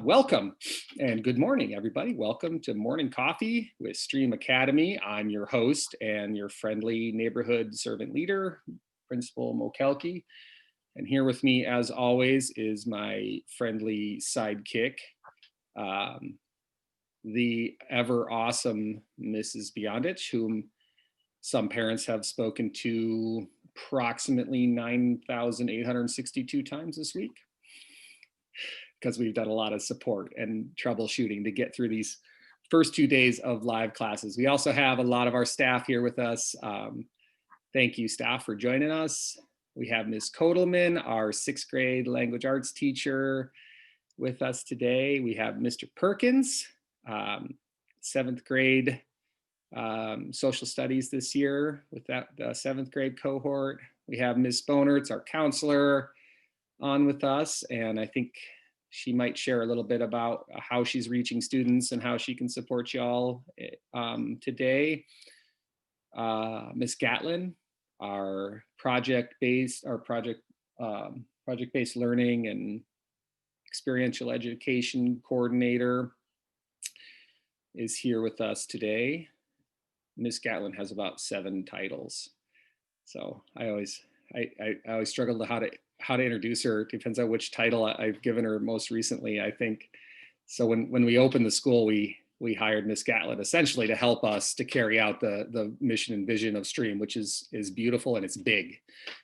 Welcome and good morning, everybody. Welcome to Morning Coffee with STrEAM Academy. I'm your host and your friendly neighborhood servant leader, Principal Mokelke. And here with me, as always, is my friendly sidekick, the ever awesome Mrs. Beyondich, whom some parents have spoken to approximately 9,862 times this week, because we've done a lot of support and troubleshooting to get through these first 2 days of live classes. We also have a lot of our staff here with us. Thank you, staff, for joining us. We have Ms. Kodelman, our 6th grade language arts teacher, with us today. We have Mr. Perkins, 7th grade social studies this year with that 7th grade cohort. We have Ms. Bonerts, our counselor, on with us, and I think she might share a little bit about how she's reaching students and how she can support y'all today. Ms. Gatlin, our project-based learning and experiential education coordinator, is here with us today. Ms. Gatlin has about 7 titles, so I always struggle to how to introduce her. It depends on which title I've given her most recently, I think. So when we opened the school, we hired Ms. Gatlin essentially to help us to carry out the mission and vision of STrEAM, which is beautiful and it's big.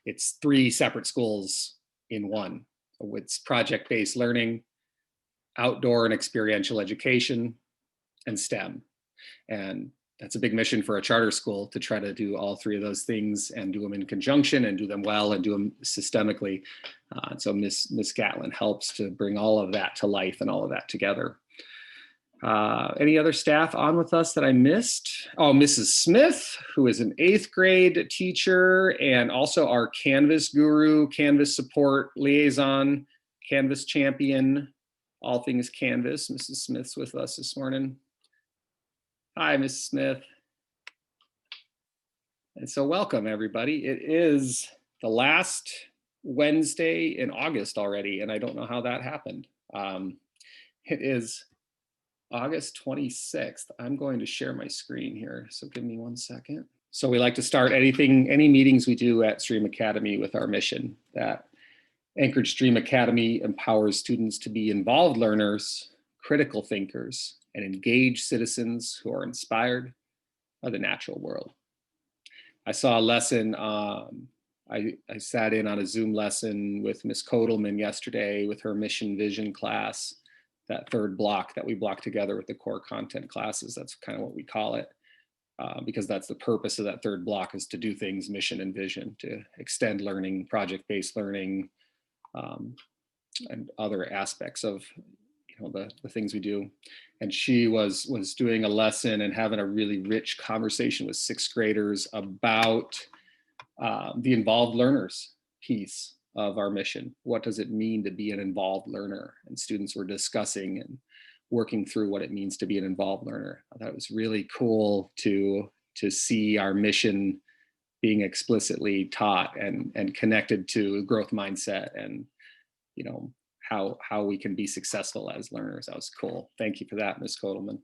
It's 3 separate schools in one. It's project-based learning, outdoor and experiential education, and STEM. And that's a big mission for a charter school, to try to do all 3 of those things and do them in conjunction and do them well and do them systemically. So Ms. Gatlin helps to bring all of that to life and all of that together. Any other staff on with us that I missed? Oh, Mrs. Smith, who is an 8th grade teacher and also our Canvas guru, Canvas support liaison, Canvas champion, all things Canvas. Mrs. Smith's with us this morning. Hi, Mrs. Smith. And so welcome, everybody. It is the last Wednesday in August already, and I don't know how that happened. It is August 26th. I'm going to share my screen here, so give me 1 second. So we like to start any meetings we do at STrEAM Academy with our mission that Anchorage STrEAM Academy empowers students to be involved learners, critical thinkers, and engaged citizens who are inspired by the natural world. I saw a lesson, I sat in on a Zoom lesson with Ms. Kodelman yesterday with her mission vision class, that 3rd block that we block together with the core content classes. That's kind of what we call it, because that's the purpose of that 3rd block, is to do things mission and vision, to extend learning, project-based learning, and other aspects of the things we do. And she was doing a lesson and having a really rich conversation with 6th graders about the involved learners piece of our mission. What does it mean to be an involved learner? And students were discussing and working through what it means to be an involved learner. I thought it was really cool to see our mission being explicitly taught and connected to growth mindset and how we can be successful as learners. That was cool. Thank you for that, Ms. Kodelman.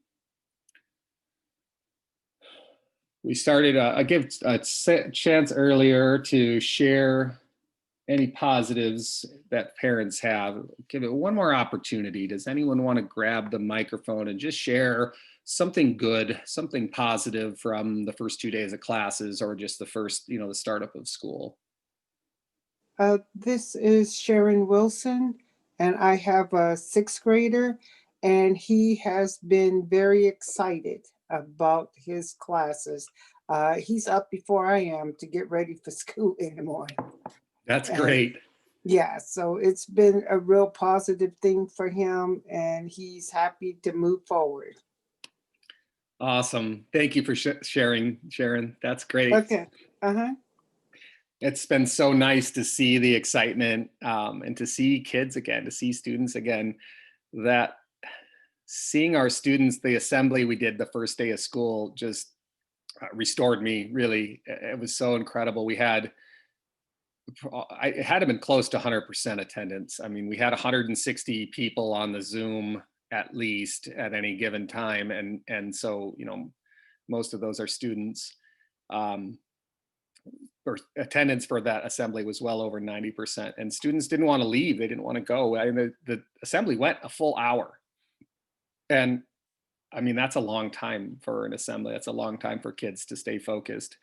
We started, I gave a chance earlier to share any positives that parents have. Give it one more opportunity. Does anyone want to grab the microphone and just share something good, something positive from the first 2 days of classes, or just the first, the startup of school? This is Sharon Wilson, and I have a 6th grader, and he has been very excited about his classes. He's up before I am to get ready for school in the morning. That's great. Yeah, so it's been a real positive thing for him, and he's happy to move forward. Awesome. Thank you for sharing, Sharon. That's great. Okay. It's been so nice to see the excitement and to see kids again, to see students again. That seeing our students, the assembly we did the first day of school just restored me, really. It was so incredible. We had it had to been close to 100% attendance. I mean, we had 160 people on the Zoom at least at any given time, and so most of those are students. Um, or attendance for that assembly was well over 90%, and students didn't want to leave. They didn't want to go. I mean, the assembly went a full hour, and I mean that's a long time for an assembly. That's a long time for kids to stay focused.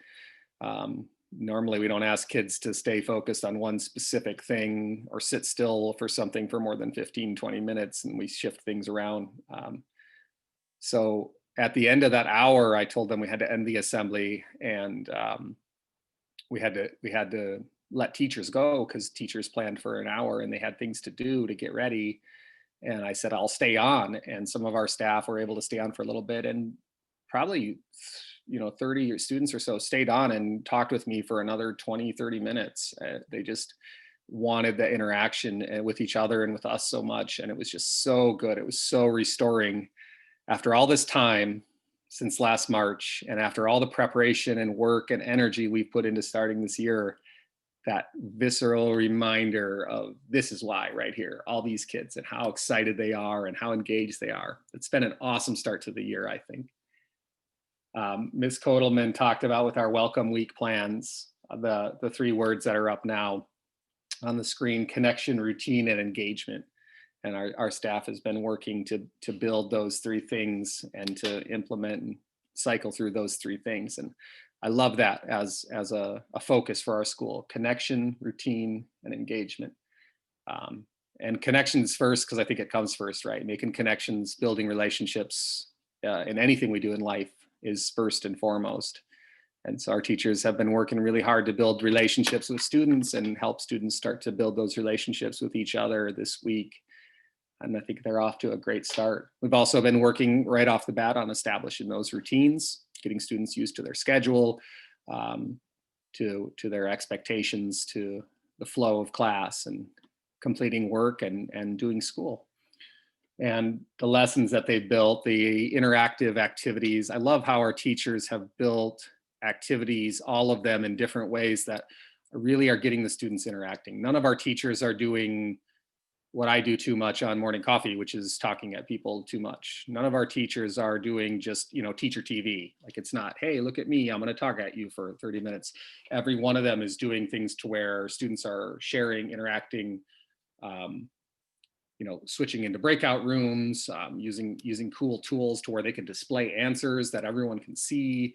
Normally we don't ask kids to stay focused on one specific thing or sit still for something for more than 15-20 minutes, and we shift things around. So at the end of that hour, I told them we had to end the assembly, and we had to let teachers go because teachers planned for an hour and they had things to do to get ready. And I said, I'll stay on. And some of our staff were able to stay on for a little bit, and probably 30 students or so stayed on and talked with me for another 20-30 minutes. They just wanted the interaction with each other and with us so much, and it was just so good. It was so restoring after all this time since last March, and after all the preparation and work and energy we put into starting this year. That visceral reminder of this is why right here, all these kids and how excited they are and how engaged they are. It's been an awesome start to the year, I think. Ms. Kotelman talked about with our welcome week plans, the 3 words that are up now on the screen: connection, routine, and engagement. And our staff has been working to build those 3 things and to implement and cycle through those 3 things. And I love that as a focus for our school: connection, routine, and engagement. And connections first, because I think it comes first, right? Making connections, building relationships in anything we do in life is first and foremost. And so our teachers have been working really hard to build relationships with students and help students start to build those relationships with each other this week. And I think they're off to a great start. We've also been working right off the bat on establishing those routines, getting students used to their schedule, to their expectations, to the flow of class, and completing work and doing school. And the lessons that they've built, the interactive activities. I love how our teachers have built activities, all of them in different ways that really are getting the students interacting. None of our teachers are doing what I do too much on morning coffee, which is talking at people too much. None of our teachers are doing just, teacher TV. Like, it's not, hey, look at me, I'm going to talk at you for 30 minutes. Every one of them is doing things to where students are sharing, interacting, switching into breakout rooms, using cool tools to where they can display answers that everyone can see.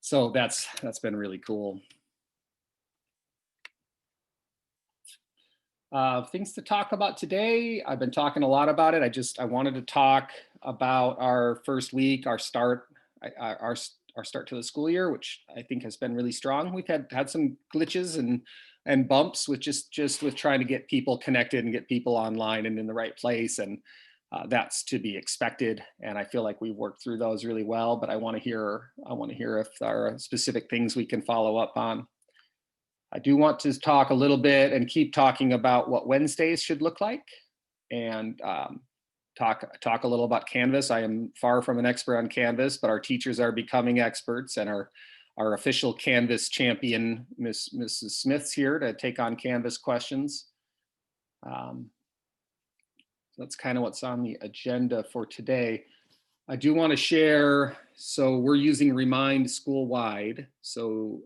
So that's been really cool. Things to talk about today. I've been talking a lot about it. I wanted to talk about our first week, our start to the school year, which I think has been really strong. We've had some glitches and bumps with just with trying to get people connected and get people online and in the right place, and that's to be expected. And I feel like we've worked through those really well. But I want to hear if there are specific things we can follow up on. I do want to talk a little bit and keep talking about what Wednesdays should look like, and talk a little about Canvas. I am far from an expert on Canvas, but our teachers are becoming experts, and our official Canvas champion, Mrs. Smith's here to take on Canvas questions. That's kind of what's on the agenda for today. I do want to share, so we're using Remind school-wide. So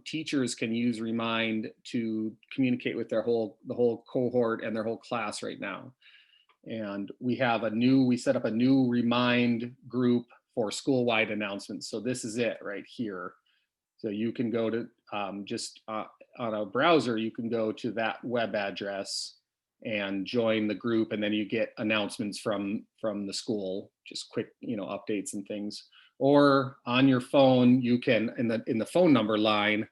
teachers can use Remind to communicate with the whole cohort and their whole class right now. And we set up a new Remind group for school-wide announcements. So this is it right here. So you can go to, on a browser, you can go to that web address and join the group, and then you get announcements from the school, just quick updates and things. Or on your phone, you can, in the phone number line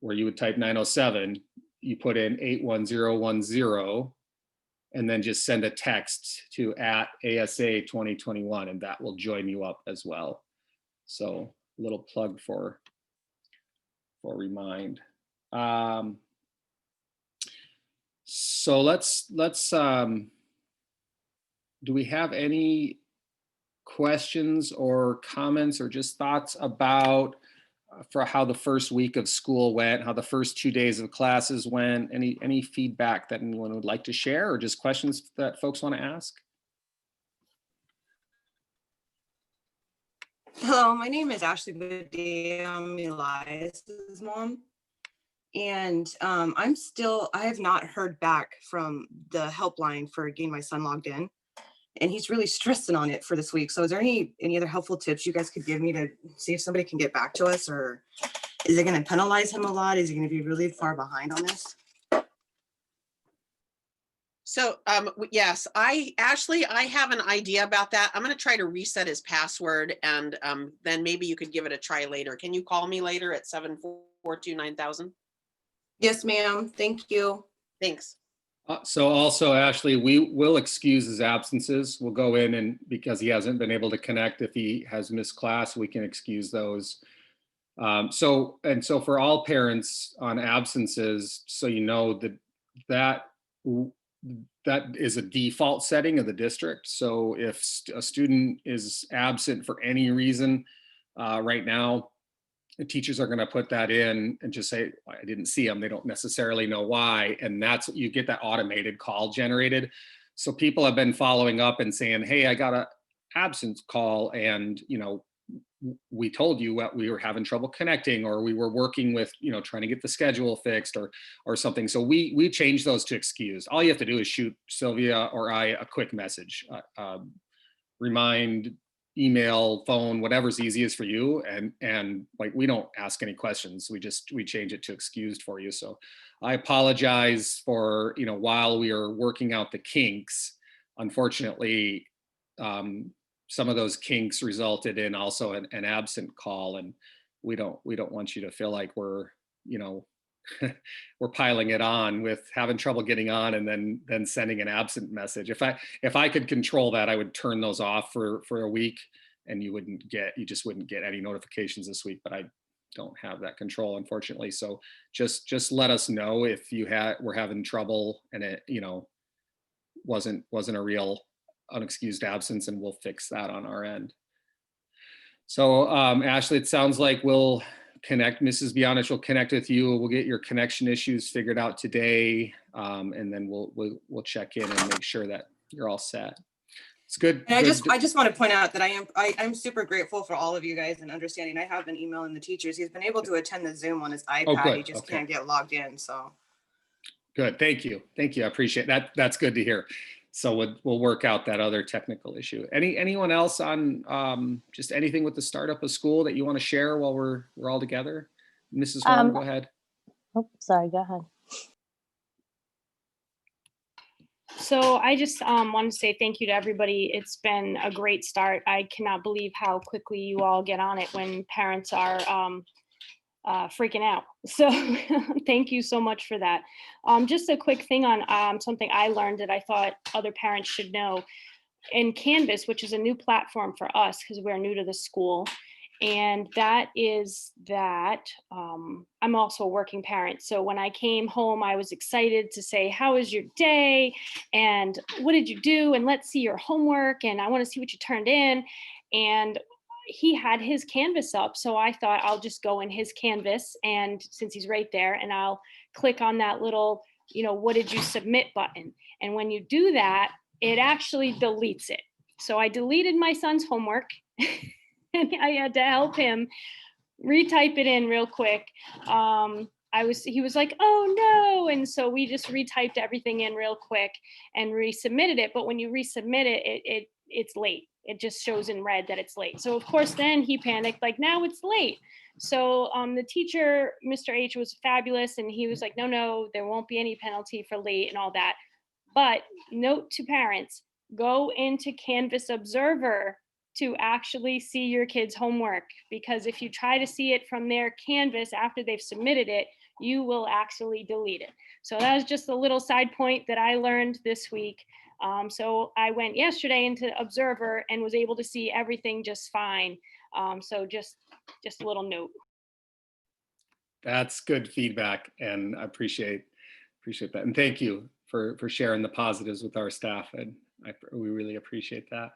where you would type 907, you put in 81010, and then just send a text to @ASA 2021, and that will join you up as well. So a little plug for Remind. So let's do we have any questions or comments or just thoughts about for how the first week of school went, how the first 2 days of classes went, any feedback that anyone would like to share, or just questions that folks want to ask? Hello, my name is Ashley Badie. I'm Elias's mom. And I have not heard back from the helpline for getting my son logged in. And he's really stressing on it for this week. So is there any other helpful tips you guys could give me to see if somebody can get back to us? Or is it going to penalize him a lot? Is he going to be really far behind on this? So yes, Ashley, I have an idea about that. I'm going to try to reset his password, and then maybe you could give it a try later. Can you call me later at 742-9000? Yes, ma'am. Thank you. Thanks. So also, Ashley, we will excuse his absences. We'll go in, and because he hasn't been able to connect, if he has missed class, we can excuse those. So for all parents on absences, so you know that is a default setting of the district. So if a student is absent for any reason right now, the teachers are going to put that in and just say, I didn't see them. They don't necessarily know why. And that's, you get that automated call generated. So people have been following up and saying, hey, I got an absence call, and, you know, we told you what we were having trouble connecting, or we were working with, you know, trying to get the schedule fixed or something. So we changed those to excused. All you have to do is shoot Sylvia or I a quick message, remind, email, phone, whatever's easiest for you. And like, we don't ask any questions. We change it to excused for you. So I apologize for, you know, while we are working out the kinks, unfortunately, some of those kinks resulted in also an absent call, and we don't want you to feel like we're, you know, we're piling it on with having trouble getting on and then sending an absent message. If I could control that, I would turn those off for a week, and you just wouldn't get any notifications this week, but I don't have that control, unfortunately. So just let us know if we're having trouble and it, you know, wasn't a real unexcused absence, and we'll fix that on our end. So Ashley, it sounds like we'll connect. Mrs. Bionich will connect with you. We'll get your connection issues figured out today, and then we'll check in and make sure that you're all set. It's good. And I just want to point out that I'm super grateful for all of you guys and understanding. I have been emailing the teachers. He's been able to attend the Zoom on his iPad. He just can't get logged in. So good. Thank you. I appreciate that. That's good to hear. So we'll work out that other technical issue. Anyone else on just anything with the startup of school that you want to share while we're all together? Mrs. Horn, go ahead. Oh, sorry, go ahead. So I just want to say thank you to everybody. It's been a great start. I cannot believe how quickly you all get on it when parents are freaking out. So thank you so much for that. Just a quick thing on something I learned that I thought other parents should know. In Canvas, which is a new platform for us because we're new to the school, and that is that I'm also a working parent. So when I came home, I was excited to say, how was your day? And what did you do? And let's see your homework. And I want to see what you turned in. And he had his Canvas up. So I thought I'll just go in his Canvas, and since he's right there, and I'll click on that little, you know, what did you submit button? And when you do that, it actually deletes it. So I deleted my son's homework and I had to help him retype it in real quick. He was like, oh no. And so we just retyped everything in real quick and resubmitted it. But when you resubmit it, it's late. It just shows in red that it's late. So of course, then he panicked, like, now it's late. So the teacher, Mr. H, was fabulous. And he was like, no, there won't be any penalty for late and all that. But note to parents, go into Canvas Observer to actually see your kids' homework, because if you try to see it from their Canvas after they've submitted it, you will actually delete it. So that was just a little side point that I learned this week. So I went yesterday into Observer and was able to see everything just fine. So just a little note. That's good feedback, and I appreciate that. And thank you for sharing the positives with our staff, and we really appreciate that.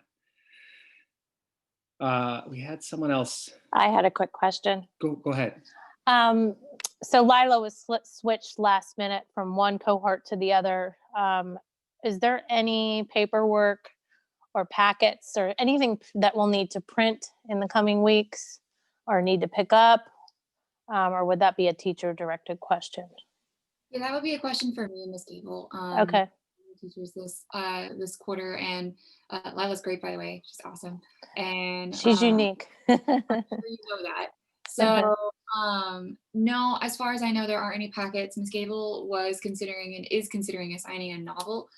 We had someone else. I had a quick question. Go ahead. So Lila was switched last minute from one cohort to the other. Is there any paperwork or packets or anything that we'll need to print in the coming weeks or need to pick up? Or would that be a teacher directed question? Yeah, that would be a question for me and Miss Gable. Okay. Teachers this quarter, and Lila's great, by the way. She's awesome, and She's unique. I'm sure you know that. So no, as far as I know, there aren't any packets. Miss Gable was considering and is considering assigning a novel,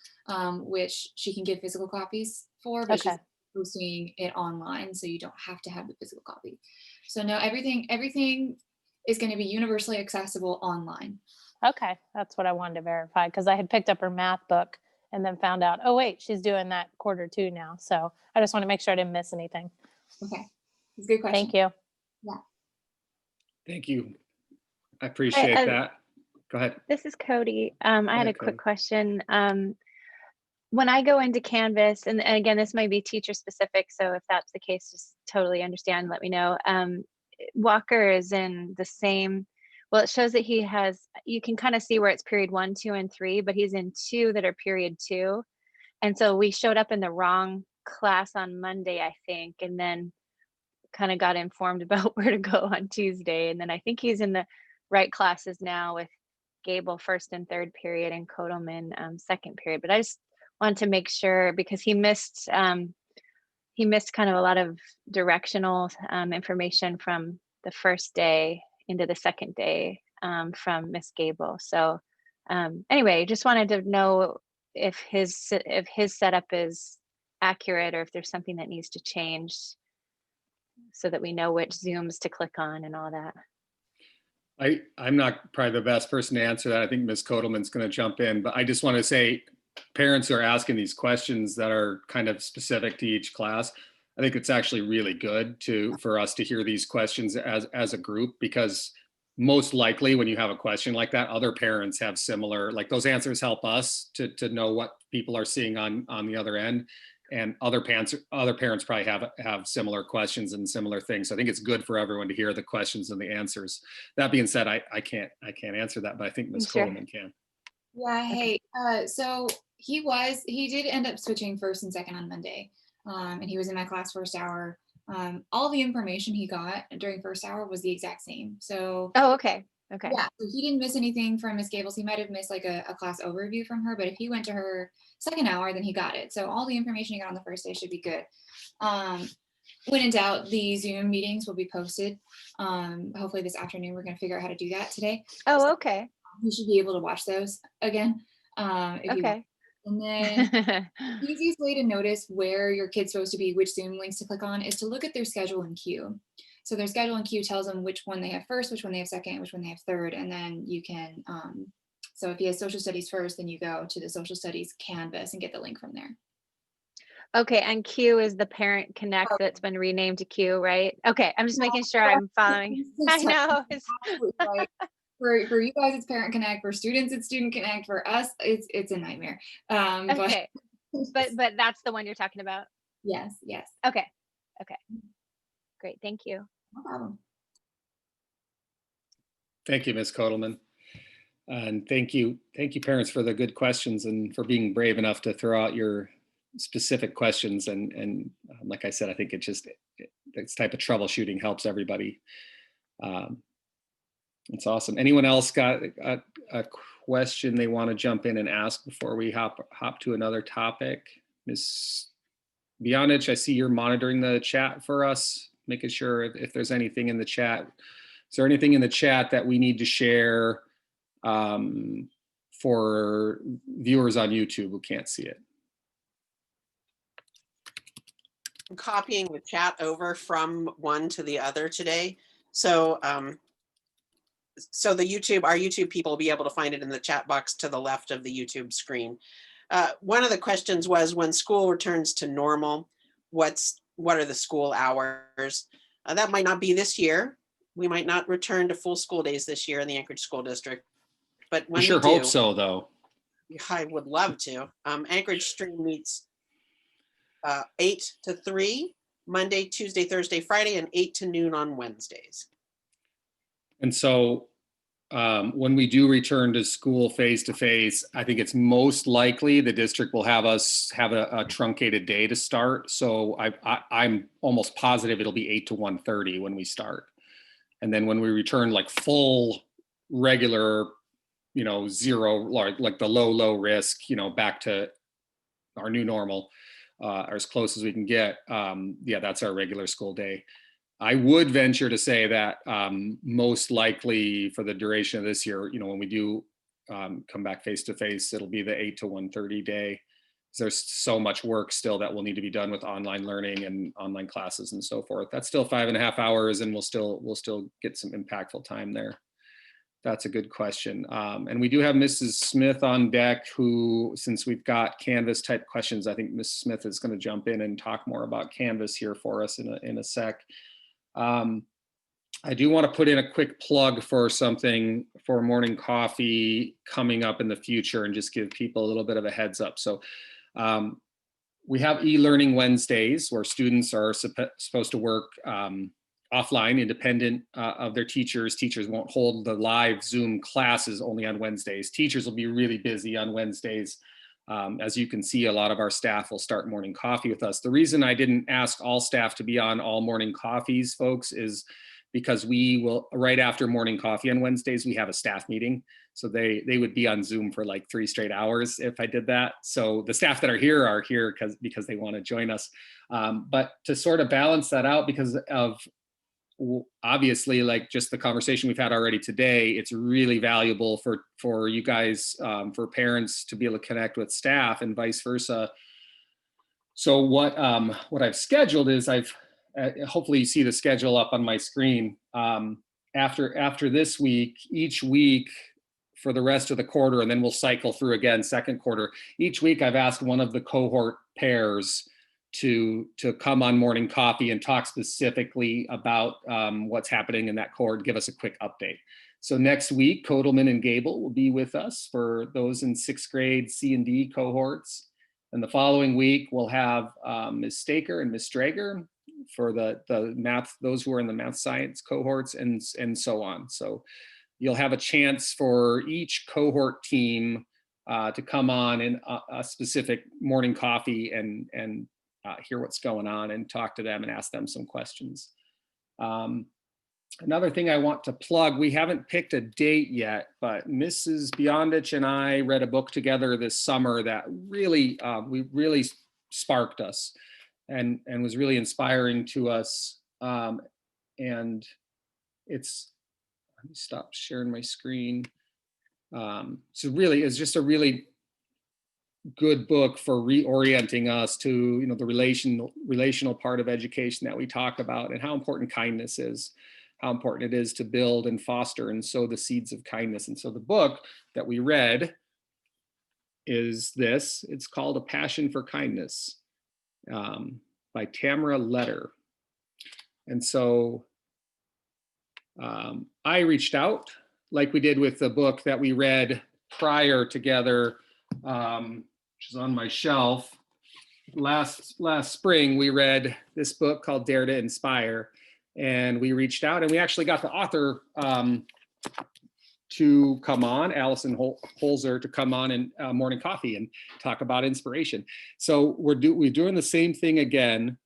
which she can give physical copies for, but she's posting it online, so you don't have to have the physical copy. So no, everything is going to be universally accessible online. Okay, that's what I wanted to verify, because I had picked up her math book and then found out, oh wait, she's doing that quarter 2 now. So I just want to make sure I didn't miss anything. Okay, it's a good question. Thank you. Yeah. Thank you. I appreciate that. Go ahead. This is Cody. I had a quick Cody. question. When I go into Canvas, and again, this might be teacher specific, so if that's the case, just totally understand, let me know. Walker is in the same, well, it shows that he has, you can kind of see where it's period 1, 2, and 3, but he's in 2 that are period 2. And so we showed up in the wrong class on Monday, I think, and then kind of got informed about where to go on Tuesday. And then I think he's in the right classes now with Gable first and third period and Kodelman second period. But I just wanted to make sure, because he missed kind of a lot of directional information from the first day into the second day from Miss Gable. So anyway, just wanted to know if his setup is accurate or if there's something that needs to change so that we know which Zooms to click on and all that. I'm not probably the best person to answer that. I think Ms. Kodelman's going to jump in, but I just want to say parents are asking these questions that are kind of specific to each class. I think it's actually really good for us to hear these questions as a group, because most likely when you have a question like that, other parents have similar, like those answers help us to know what people are seeing on the other end. And other parents probably have similar questions and similar things. So I think it's good for everyone to hear the questions and the answers. That being said, I can't answer that, but I think Ms. Coleman can. Yeah, hey, so he did end up switching first and second on Monday. And he was in my class first hour. All the information he got during first hour was the exact same. So okay. Yeah, so he didn't miss anything from Miss Gables. He might have missed like a class overview from her, but if he went to her second hour, then he got it. So all the information he got on the first day should be good. When in doubt, the Zoom meetings will be posted. Hopefully this afternoon, we're going to figure out how to do that today. Oh, okay. You should be able to watch those again. Okay. And then the easiest way to notice where your kid's supposed to be, which Zoom links to click on, is to look at their schedule and queue. So their schedule and queue tells them which one they have first, which one they have second, which one they have third. And then you can, so if he has social studies first, then you go to the social studies Canvas and get the link from there. Okay, and Q is the Parent Connect that's been renamed to Q, right? Okay, I'm just making sure I'm following. I know. Right. For you guys, it's Parent Connect. For students, it's Student Connect. For us, it's a nightmare. Okay, but that's the one you're talking about. Yes. Okay. Great, thank you. No problem. Thank you, Ms. Kodelman. And thank you parents for the good questions and for being brave enough to throw out your specific questions. And like I said, I think this type of troubleshooting helps everybody. It's awesome. Anyone else got a question they want to jump in and ask before we hop to another topic? Ms. Bionich, I see you're monitoring the chat for us, making sure if there's anything in the chat. Is there anything in the chat that we need to share for viewers on YouTube who can't see it? I'm copying the chat over from one to the other today. So so our YouTube people will be able to find it in the chat box to the left of the YouTube screen. One of the questions was, when school returns to normal, what are the school hours? That might not be this year. We might not return to full school days this year in the Anchorage School District. But when I sure hope so, though. I would love to. Anchorage STrEAM meets 8 to 3 Monday, Tuesday, Thursday, Friday, and 8 to noon on Wednesdays. And so when we do return to school face-to-face, I think it's most likely the district will have us have a truncated day to start. So I'm almost positive it'll be 8 to 1:30 when we start. And then when we return like full regular, zero, like the low risk, back to our new normal, or as close as we can get, yeah, that's our regular school day. I would venture to say that most likely for the duration of this year, when we do come back face to face, it'll be the 8 to 1:30 day. There's so much work still that will need to be done with online learning and online classes and so forth. That's still 5.5 hours, and we'll still get some impactful time there. That's a good question. And we do have Mrs. Smith on deck, who, since we've got Canvas type questions, I think Ms. Smith is going to jump in and talk more about Canvas here for us in a sec. I do want to put in a quick plug for something for morning coffee coming up in the future and just give people a little bit of a heads up. So we have ELearning Wednesdays where students are supposed to work offline, independent of their teachers. Teachers won't hold the live Zoom classes only on Wednesdays. Teachers will be really busy on Wednesdays. As you can see, a lot of our staff will start morning coffee with us. The reason I didn't ask all staff to be on all morning coffees, folks, is because we will, right after morning coffee on Wednesdays, we have a staff meeting. So they would be on Zoom for like 3 straight hours if I did that. So the staff that are here because they want to join us. But to sort of balance that out, because of obviously like just the conversation we've had already today, it's really valuable for you guys, for parents to be able to connect with staff and vice versa. So what I've scheduled is hopefully you see the schedule up on my screen. After this week, each week for the rest of the quarter, and then we'll cycle through again second quarter. Each week I've asked one of the cohort pairs to come on morning coffee and talk specifically about what's happening in that cohort, give us a quick update. So next week, Kotelman and Gable will be with us for those in 6th grade C and D cohorts. And the following week, we'll have Ms. Staker and Ms. Strager for the math, those who are in the math science cohorts, and so on. So you'll have a chance for each cohort team to come on in a specific morning coffee and hear what's going on and talk to them and ask them some questions. Another thing I want to plug, we haven't picked a date yet, but Mrs. Beyondich and I read a book together this summer that really sparked us and was really inspiring to us. And it's, let me stop sharing my screen. So really, it's just a really good book for reorienting us to the relational part of education that we talk about, and how important kindness is, how important it is to build and foster and sow the seeds of kindness. And so the book that we read is this. It's called A Passion for Kindness by Tamara Letter. And so I reached out like we did with the book that we read prior together, which is on my shelf. Last spring, we read this book called Dare to Inspire, and we reached out and we actually got the author to come on, Allison Holzer, to come on and morning coffee and talk about inspiration. So we're doing the same thing again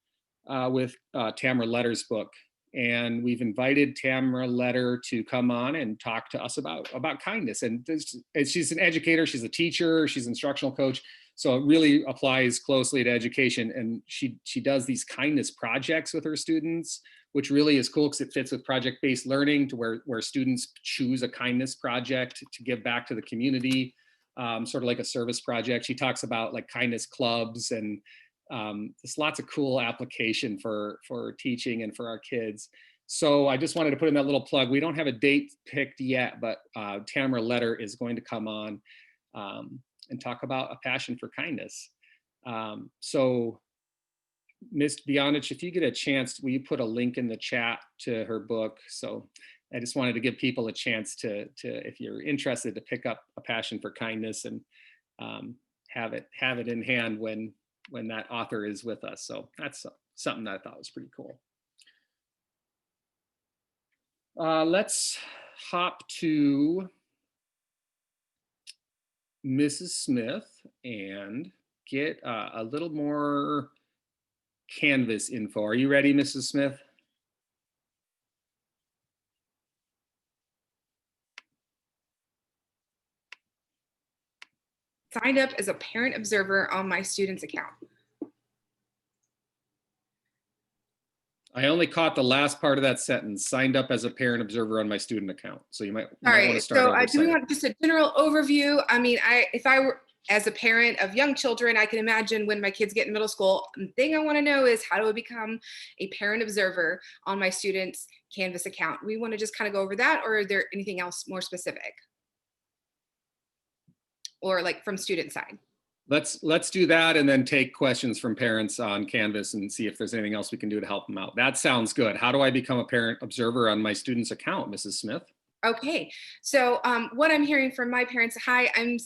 with Tamara Letter's book. And we've invited Tamara Letter to come on and talk to us about kindness. And she's an educator, she's a teacher, she's an instructional coach. So it really applies closely to education. And she does these kindness projects with her students, which really is cool because it fits with project-based learning, to where students choose a kindness project to give back to the community, sort of like a service project. She talks about like kindness clubs, and there's lots of cool application for teaching and for our kids. So I just wanted to put in that little plug. We don't have a date picked yet, but Tamara Letter is going to come on and talk about A Passion for Kindness. So Ms. Beyondich, if you get a chance, will you put a link in the chat to her book? So I just wanted to give people a chance to if you're interested, to pick up A Passion for Kindness and have it in hand when when that author is with us. So that's something that I thought was pretty cool. Let's hop to Mrs. Smith and get a little more Canvas info. Are you ready, Mrs. Smith? Signed up as a parent observer on my student's account. I only caught the last part of that sentence. Signed up as a parent observer on my student account. So you might want to start so over. do we want just a general overview? I mean, if I were as a parent of young children, I can imagine when my kids get in middle school, the thing I want to know is how do I become a parent observer on my student's Canvas account? We want to just kind of go over that, or is there anything else more specific? Or like from student side? Let's do that and then take questions from parents on Canvas and see if there's anything else we can do to help them out. That sounds good. How do I become a parent observer on my student's account, Mrs. Smith? Okay, so what I'm hearing from my parents, hi, I'm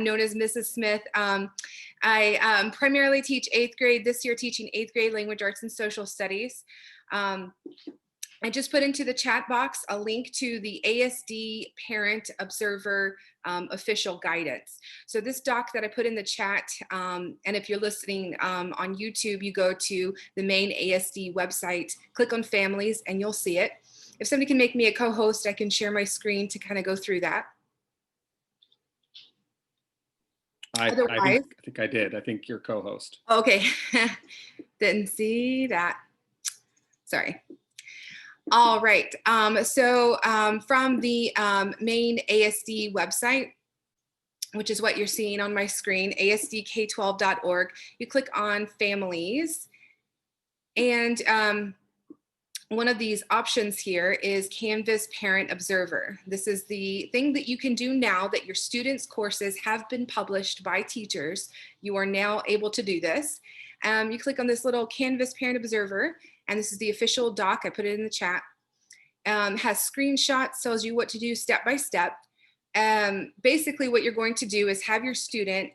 known as Mrs. Smith. I primarily teach 8th grade, this year teaching 8th grade language arts and social studies. I just put into the chat box a link to the ASD Parent Observer official guidance. So this doc that I put in the chat, and if you're listening on YouTube, you go to the main ASD website, click on families, and you'll see it. If somebody can make me a co-host, I can share my screen to kind of go through that. I think I did. I think you're co-host. Okay, didn't see that. Sorry. All right, so from the main ASD website, which is what you're seeing on my screen, asdk12.org, you click on families, and one of these options here is Canvas Parent Observer. This is the thing that you can do now that your students' courses have been published by teachers. You are now able to do this. You click on this little Canvas Parent Observer, and this is the official doc. I put it in the chat. Has screenshots, tells you what to do step by step. Basically what you're going to do is have your student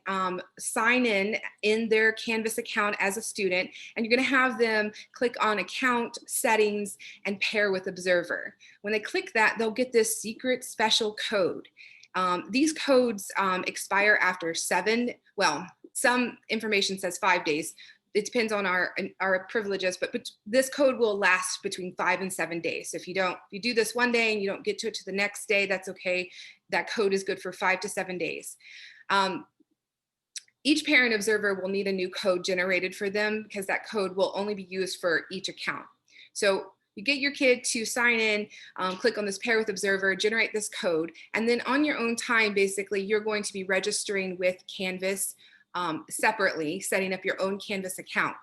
sign in their Canvas account as a student, and you're going to have them click on account settings and pair with observer. When they click that, they'll get this secret special code. These codes expire after some information says 5 days. It depends on our privileges, but this code will last between 5 and 7 days. So if you do this one day and you don't get to it to the next day, that's okay. That code is good for 5 to 7 days. Each parent observer will need a new code generated for them because that code will only be used for each account. So you get your kid to sign in, click on this pair with observer, generate this code, and then on your own time, basically, you're going to be registering with Canvas separately, setting up your own Canvas account.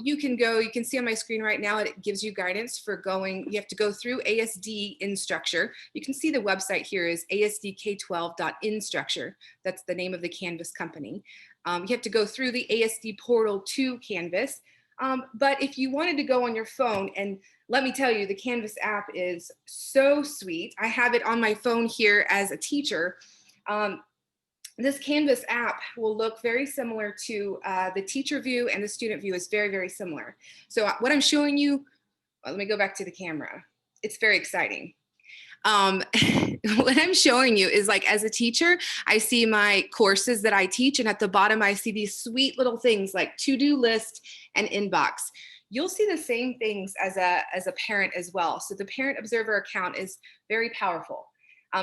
You can see on my screen right now, it gives you guidance for you have to go through ASD InStructure. You can see the website here is asdk12.instructure. That's the name of the Canvas company. You have to go through the ASD portal to Canvas. But if you wanted to go on your phone, and let me tell you, the Canvas app is so sweet. I have it on my phone here as a teacher. This Canvas app will look very similar to the teacher view, and the student view is very, very similar. So what I'm showing you, let me go back to the camera. It's very exciting. What I'm showing you is, like, as a teacher, I see my courses that I teach, and at the bottom, I see these sweet little things like to-do list and inbox. You'll see the same things as a parent as well. So the Parent Observer account is very powerful.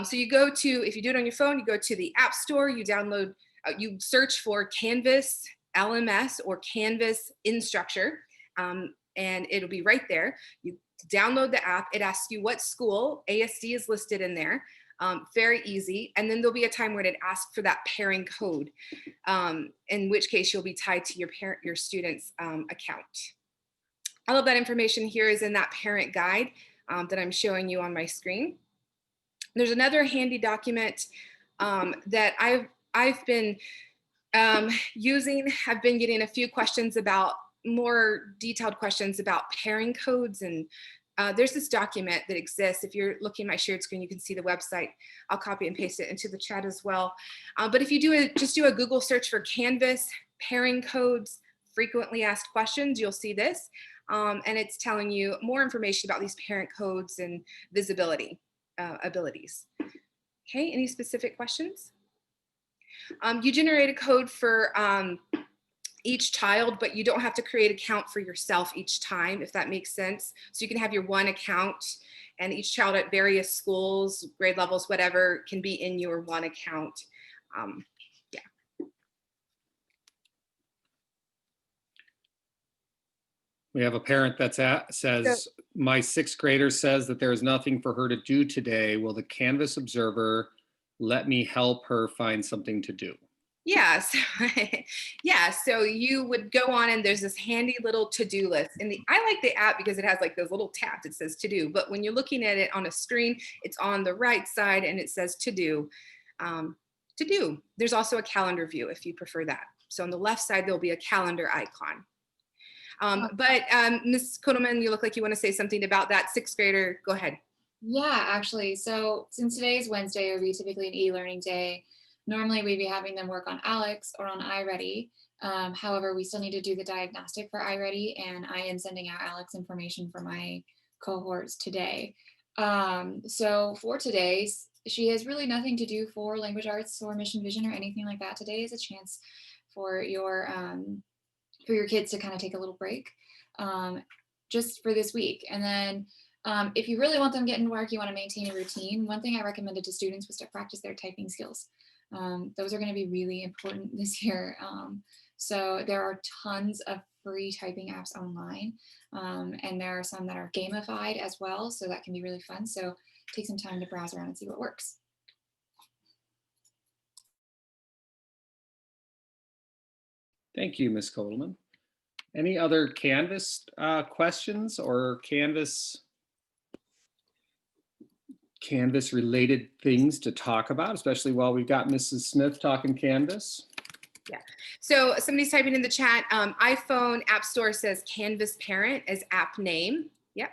So you go to, if you do it on your phone, you go to the App Store, you download, you search for Canvas LMS or Canvas InStructure, and it'll be right there. You download the app, it asks you what school, ASD is listed in there, very easy. And then there'll be a time when it asks for that pairing code, in which case you'll be tied to your student's account. All of that information here is in that parent guide that I'm showing you on my screen. There's another handy document that I've been using. I've been getting a few questions about, more detailed questions about pairing codes, and there's this document that exists. If you're looking at my shared screen, you can see the website. I'll copy and paste it into the chat as well. But if you just do a Google search for Canvas pairing codes, frequently asked questions, you'll see this. And it's telling you more information about these parent codes and visibility abilities. Okay, any specific questions? You generate a code for each child, but you don't have to create an account for yourself each time, if that makes sense. So you can have your one account, and each child at various schools, grade levels, whatever, can be in your one account. Yeah. We have a parent says, my sixth grader says that there is nothing for her to do today. Will the Canvas observer let me help her find something to do? Yeah, so, yeah, so you would go on and there's this handy little to-do list. And I like the app because it has like those little tabs that says to do, but when you're looking at it on a screen, it's on the right side and it says to do. There's also a calendar view if you prefer that. So on the left side, there'll be a calendar icon. But Ms. Kotelman, you look like you want to say something about that sixth grader. Go ahead. Yeah, actually. So since today is Wednesday, it would be typically an e-learning day. Normally we'd be having them work on Alex or on iReady. However, we still need to do the diagnostic for iReady, and I am sending out Alex information for my cohorts today. So for today, she has really nothing to do for language arts or mission vision or anything like that. Today is a chance for your kids to kind of take a little break just for this week. And then if you really want them getting work, you want to maintain a routine. One thing I recommended to students was to practice their typing skills. Those are going to be really important this year. So there are tons of free typing apps online, and there are some that are gamified as well. So that can be really fun. So take some time to browse around and see what works. Thank you, Ms. Kotelman. Any other Canvas questions or Canvas related things to talk about, especially while we've got Mrs. Smith talking Canvas? Yeah, so somebody's typing in the chat, iPhone App Store says Canvas Parent as app name. Yep.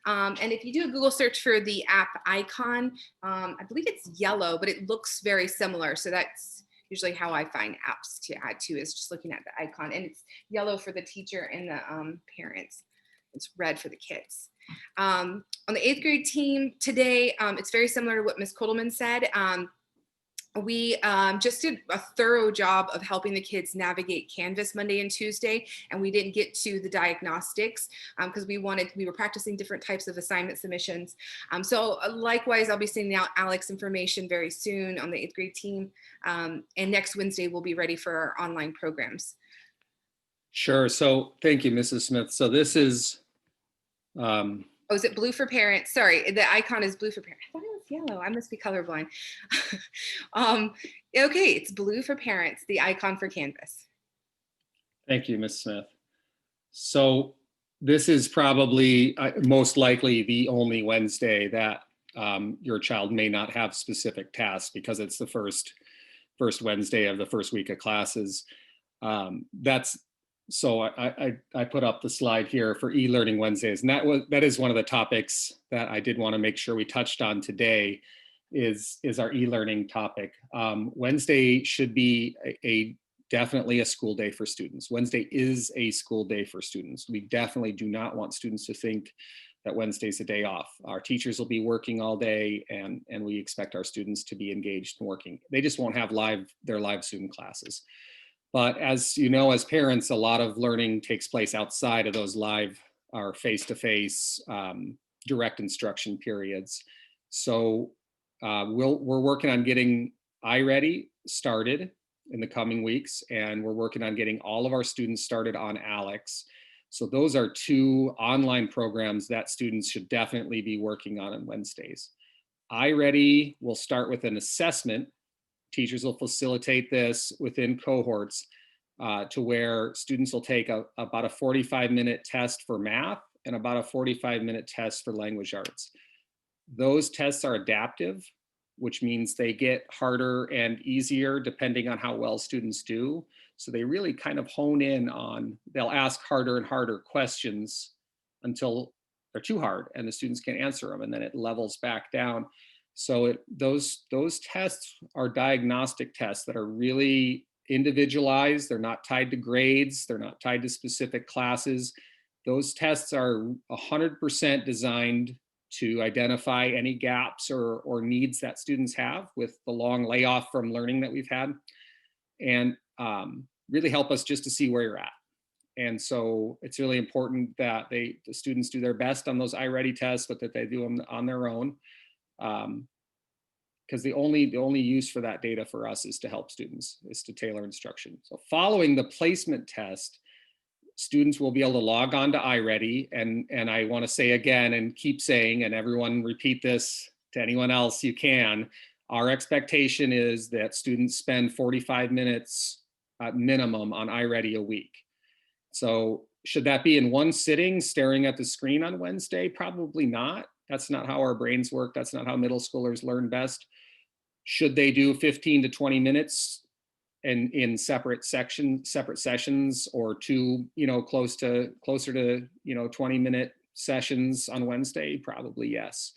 And if you do a Google search for the app icon, I believe it's yellow, but it looks very similar. So that's usually how I find apps to add to, is just looking at the icon, and it's yellow for the teacher and the parents. It's red for the kids. On the 8th grade team today, it's very similar to what Ms. Kotelman said. We just did a thorough job of helping the kids navigate Canvas Monday and Tuesday, and we didn't get to the diagnostics because we were practicing different types of assignment submissions. So likewise, I'll be sending out Alex information very soon on the 8th grade team, and next Wednesday we'll be ready for our online programs. Sure. So thank you, Mrs. Smith. So this is oh, is it blue for parents? Sorry, the icon is blue for parents. I thought it was yellow. I must be colorblind. Okay, it's blue for parents, the icon for Canvas. Thank you, Ms. Smith. So this is probably most likely the only Wednesday that your child may not have specific tasks, because it's the first Wednesday of the first week of classes. So I put up the slide here for e-learning Wednesdays, and that is one of the topics that I did want to make sure we touched on today, is our e-learning topic. Wednesday should be definitely a school day for students. Wednesday is a school day for students. We definitely do not want students to think that Wednesday's a day off. Our teachers will be working all day, and we expect our students to be engaged and working. They just won't have their live Zoom classes. But as you know, as parents, a lot of learning takes place outside of those live or face-to-face direct instruction periods. So we're working on getting iReady started in the coming weeks, and we're working on getting all of our students started on Alex. So those are two online programs that students should definitely be working on Wednesdays. iReady will start with an assessment. Teachers will facilitate this within cohorts to where students will take about a 45-minute test for math and about a 45-minute test for language arts. Those tests are adaptive, which means they get harder and easier depending on how well students do. So they really kind of hone in on, they'll ask harder and harder questions until they're too hard and the students can't answer them, and then it levels back down. So those tests are diagnostic tests that are really individualized. They're not tied to grades. They're not tied to specific classes. Those tests are 100% designed to identify any gaps or needs that students have with the long layoff from learning that we've had, and really help us just to see where you're at. And so it's really important that the students do their best on those iReady tests, but that they do them on their own. Because the only use for that data for us is to help students, is to tailor instruction. So following the placement test, students will be able to log on to iReady, and I want to say again and keep saying, and everyone repeat this to anyone else you can, our expectation is that students spend 45 minutes at minimum on iReady a week. So should that be in one sitting staring at the screen on Wednesday? Probably not. That's not how our brains work. That's not how middle schoolers learn best. Should they do 15 to 20 minutes and in separate sessions, or two, closer to 20-minute sessions on Wednesday? Probably yes.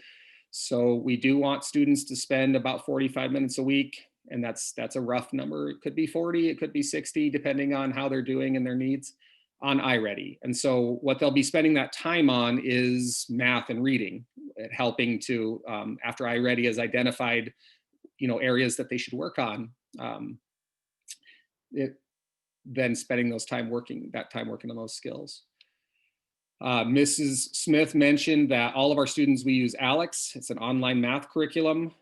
So we do want students to spend about 45 minutes a week, and that's a rough number. It could be 40, it could be 60, depending on how they're doing and their needs, on iReady. And so what they'll be spending that time on is math and reading, helping to, after iReady has identified areas that they should work on, then spending that time working on those skills. Mrs. Smith mentioned that all of our students, we use ALEX. It's an online math curriculum.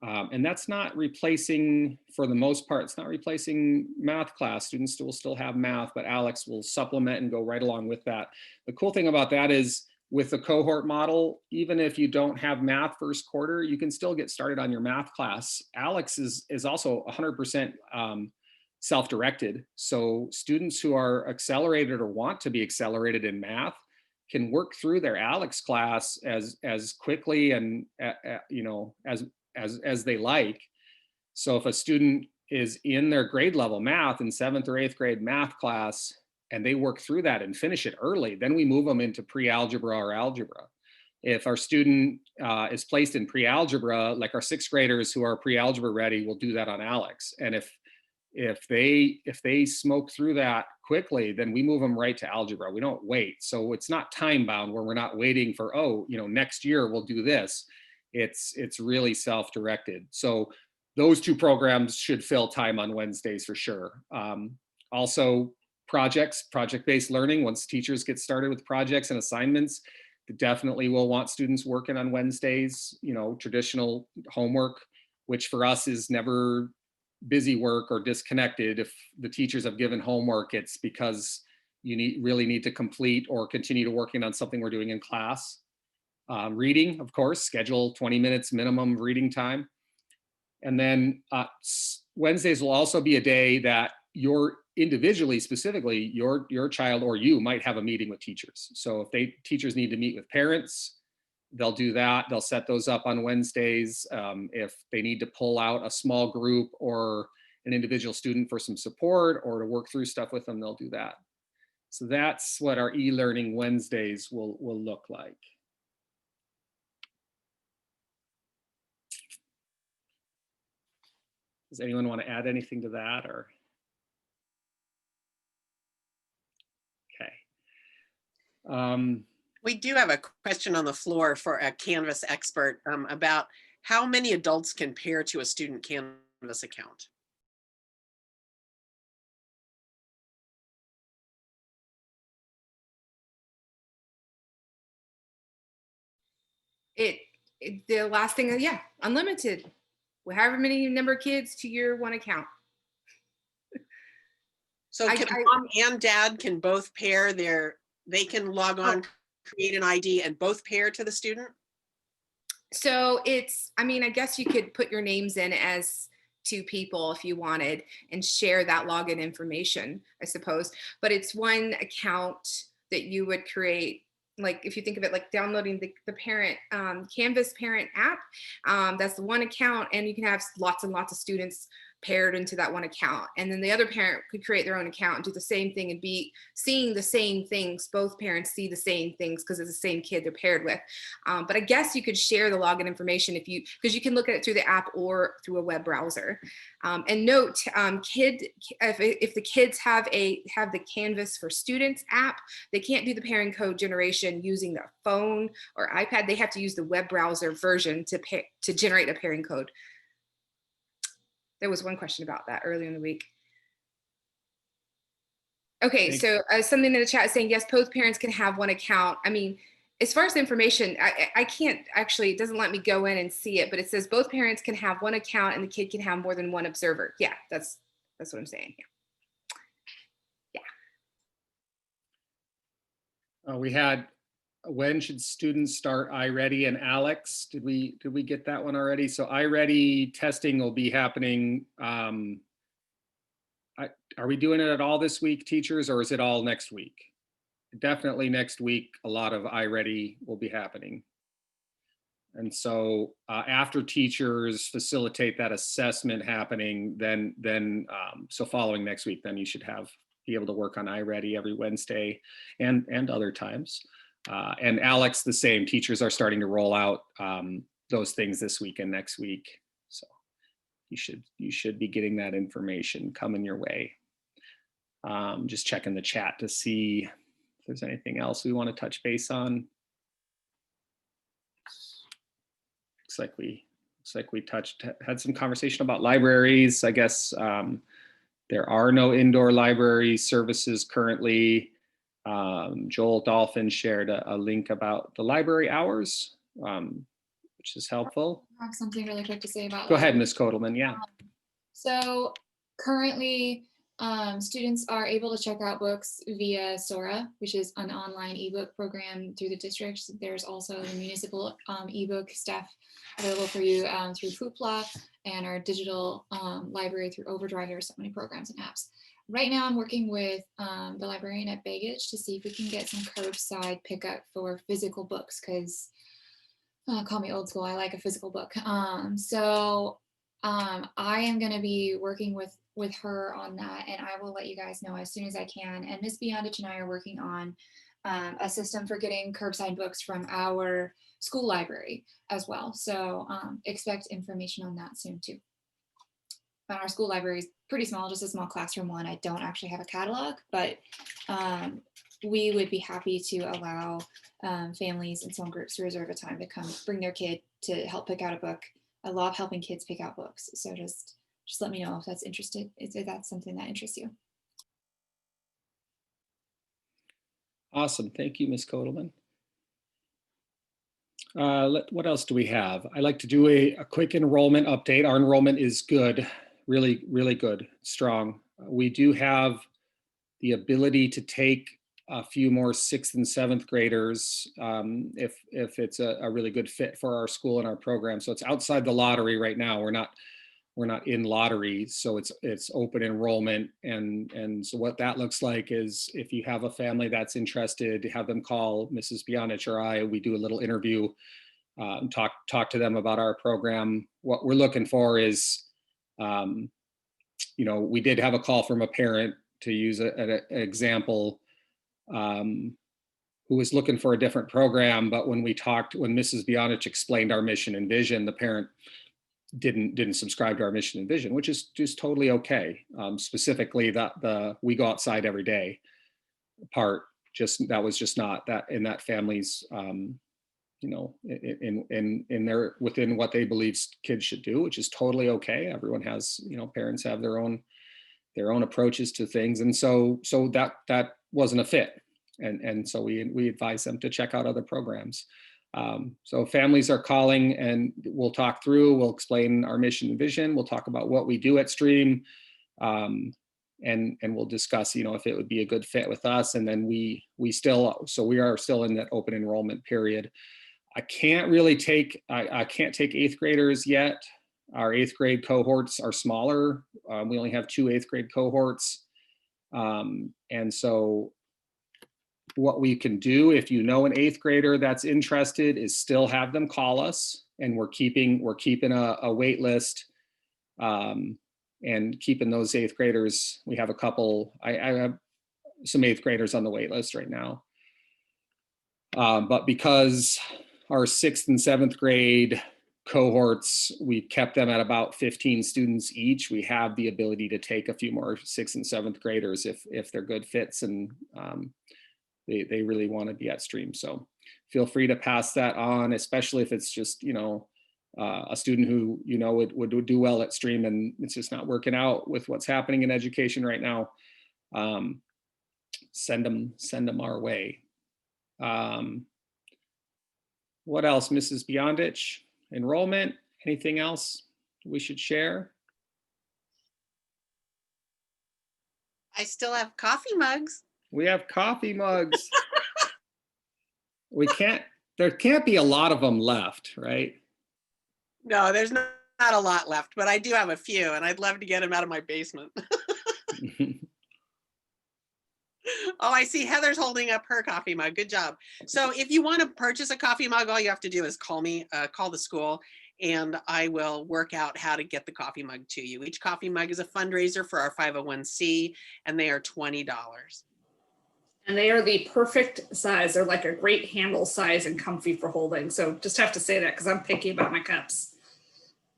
And that's not replacing, for the most part, it's not replacing math class. Students will still have math, but ALEX will supplement and go right along with that. The cool thing about that is, with the cohort model, even if you don't have math first quarter, you can still get started on your math class. ALEX is also 100% self-directed. So students who are accelerated or want to be accelerated in math can work through their ALEX class as quickly and as they like. So if a student is in their grade level math in 7th or 8th grade math class, and they work through that and finish it early, then we move them into pre-algebra or algebra. If our student is placed in pre-algebra, like our 6th graders who are pre-algebra ready, will do that on ALEX. And if they smoke through that quickly, then we move them right to algebra. We don't wait. So it's not time bound where we're not waiting for, next year we'll do this. It's really self-directed. So those two programs should fill time on Wednesdays for sure. Also, project-based learning, once teachers get started with projects and assignments, definitely will want students working on Wednesdays, traditional homework, which for us is never busy work or disconnected. If the teachers have given homework, it's because you really need to complete or continue to working on something we're doing in class. Reading, of course, schedule 20 minutes minimum reading time. And then Wednesdays will also be a day that individually, specifically, your child or you might have a meeting with teachers. So if teachers need to meet with parents, they'll do that. They'll set those up on Wednesdays. If they need to pull out a small group or an individual student for some support or to work through stuff with them, they'll do that. So that's what our e-learning Wednesdays will look like. Does anyone want to add anything to that, or? Okay. We do have a question on the floor for a Canvas expert about how many adults can pair to a student Canvas account. The last thing, yeah, unlimited. However many number of kids to your one account. So mom and dad can both pair they can log on, create an ID and both pair to the student? So I guess you could put your names in as two people if you wanted and share that login information, I suppose. But it's one account that you would create. Like if you think of it like downloading the parent Canvas parent app, that's the one account, and you can have lots and lots of students paired into that one account. And then the other parent could create their own account and do the same thing and be seeing the same things. Both parents see the same things because it's the same kid they're paired with. But I guess you could share the login information because you can look at it through the app or through a web browser. And note, if the kids have the Canvas for Students app, they can't do the pairing code generation using their phone or iPad. They have to use the web browser version to generate a pairing code. There was one question about that earlier in the week. Okay, so something in the chat saying, yes, both parents can have one account. I mean, as far as the information, I can't actually, it doesn't let me go in and see it, but it says both parents can have one account and the kid can have more than one observer. Yeah, that's what I'm saying. Yeah. We had, when should students start iReady and Alex? Did we get that one already? So iReady testing will be happening. Are we doing it at all this week, teachers, or is it all next week? Definitely next week, a lot of iReady will be happening. And so after teachers facilitate that assessment happening, then so following next week, then you should be able to work on iReady every Wednesday and other times. And Alex, the same. Teachers are starting to roll out those things this week and next week. So you should be getting that information coming your way. Just checking the chat to see if there's anything else we want to touch base on. Looks like we had some conversation about libraries. I guess there are no indoor library services currently. Joel Dolphin shared a link about the library hours, which is helpful. I have something really quick to say about. Go ahead, Ms. Kotelman. Yeah. So currently, students are able to check out books via Sora, which is an online ebook program through the district. There's also the municipal ebook stuff available for you through Hoopla and our digital library through Overdrive. There are so many programs and apps. Right now, I'm working with the librarian at Baggage to see if we can get some curbside pickup for physical books, because call me old school, I like a physical book. So I am going to be working with her on that, and I will let you guys know as soon as I can. And Ms. Beyondich and I are working on a system for getting curbside books from our school library as well. So expect information on that soon too. And our school library is pretty small, just a small classroom one. I don't actually have a catalog, but we would be happy to allow families and small groups to reserve a time to come bring their kid to help pick out a book. I love helping kids pick out books. So just let me know if that's interested, if that's something that interests you. Awesome. Thank you, Ms. Kotelman. What else do we have? I like to do a quick enrollment update. Our enrollment is good, really, really good, strong. We do have the ability to take a few more 6th and 7th graders if it's a really good fit for our school and our program. So it's outside the lottery right now. We're not in lottery, so it's open enrollment. And so what that looks like is, if you have a family that's interested, have them call Mrs. Beyondich or I. We do a little interview, talk to them about our program. What we're looking for is, we did have a call from a parent, to use an example, who was looking for a different program, but when Mrs. Beyondich explained our mission and vision, the parent didn't subscribe to our mission and vision, which is just totally okay. Specifically, the we go outside every day part, that was just not that in that family's in their within what they believe kids should do, which is totally okay. Everyone has, parents have their own approaches to things, and so that wasn't a fit, and so we advise them to check out other programs. So families are calling, and we'll talk through, we'll explain our mission and vision, we'll talk about what we do at STrEAM, and we'll discuss, if it would be a good fit with us. And then we are still in that open enrollment period. I can't take 8th graders yet. Our 8th grade cohorts are smaller. We only have 2 8th grade cohorts. And so what we can do, if an 8th grader that's interested, is still have them call us, and we're keeping a wait list and keeping those 8th graders. We have a couple, I have some 8th graders on the wait list right now. But because our 6th and 7th grade cohorts, we kept them at about 15 students each, we have the ability to take a few more 6th and 7th graders if they're good fits and they really want to be at STrEAM. So feel free to pass that on, especially if it's just, you know, a student who, you know, would do well at STrEAM and it's just not working out with what's happening in education right now. Send them our way. What else, Mrs. Beyondich? Enrollment, anything else we should share? I still have coffee mugs. We have coffee mugs. There can't be a lot of them left, right? No, there's not a lot left, but I do have a few and I'd love to get them out of my basement. Oh, I see Heather's holding up her coffee mug. Good job. So if you want to purchase a coffee mug, all you have to do is call me, call the school, and I will work out how to get the coffee mug to you. Each coffee mug is a fundraiser for our 501c, and they are $20. And they are the perfect size. They're like a great handle size and comfy for holding. So just have to say that because I'm picky about my cups.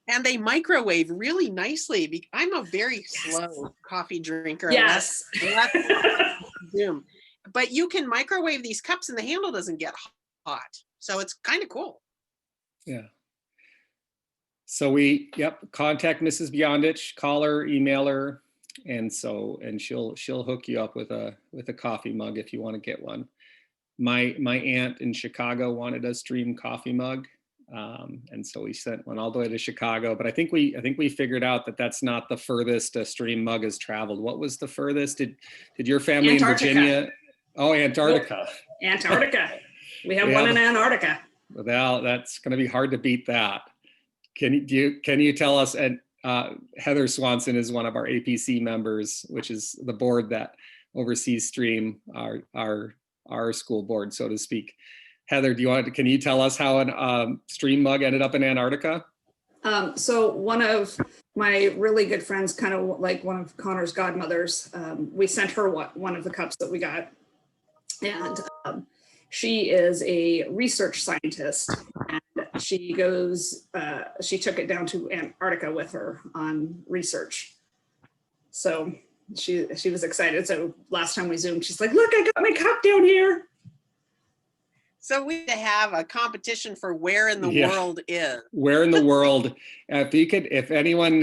And they microwave really nicely. I'm a very slow coffee drinker. Yes. Zoom. But you can microwave these cups and the handle doesn't get hot. So it's kind of cool. Yeah. So contact Mrs. Beyondich, call her, email her, and she'll hook you up with a coffee mug if you want to get one. My aunt in Chicago wanted a STrEAM coffee mug. And so we sent one all the way to Chicago, but I think we figured out that that's not the furthest a STrEAM mug has traveled. What was the furthest? Did your family Antarctica. in Virginia? Oh, Antarctica. Antarctica. We have one in Antarctica. Well, that's going to be hard to beat that. Can you tell us? And Heather Swanson is one of our APC members, which is the board that oversees STrEAM, our school board, so to speak. Heather, can you tell us how an STrEAM mug ended up in Antarctica? So one of my really good friends, kind of like one of Connor's godmothers, we sent her one of the cups that we got. And she is a research scientist and she took it down to Antarctica with her on research. So she was excited. So last time we Zoomed, she's like, look, I got my cup down here. So we need to have a competition for where in the world is. Where in the world? If anyone